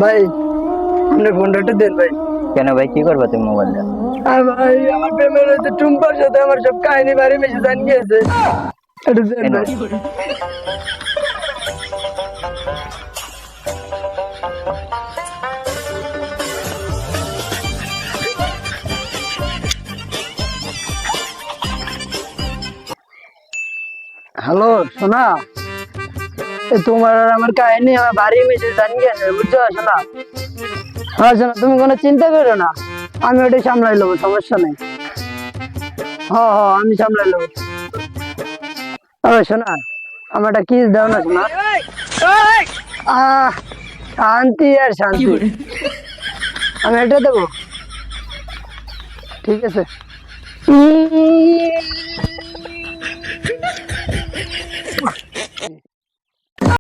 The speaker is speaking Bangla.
ভাই আপনি ফোনটা দেন ভাই। কেন ভাই, কি করবা তুমি মোবাইলটা? আর ভাই আমার প্রেমের হচ্ছে টুম্পার সাথে আমার সব কাহিনী বাড়ি মেশে জান গিয়েছে, একটু দেন কেন? ভাই। হ্যালো সোনা, তোমার আর আমার কাহিনী আমার বাড়ি মেশে জান গিয়েছে, বুঝছো সোনা? হ্যাঁ সোনা, তুমি কোনো চিন্তা করো না, আমি ওটাই সামলাই নেবো, সমস্যা নেই। হ্যাঁ হ্যাঁ আমি সামলাই নেবো। শোনা, আমার একটা কিস দাও না শোনা। শান্তি আর শান্তি, আমি এটা দেবো, ঠিক আছে।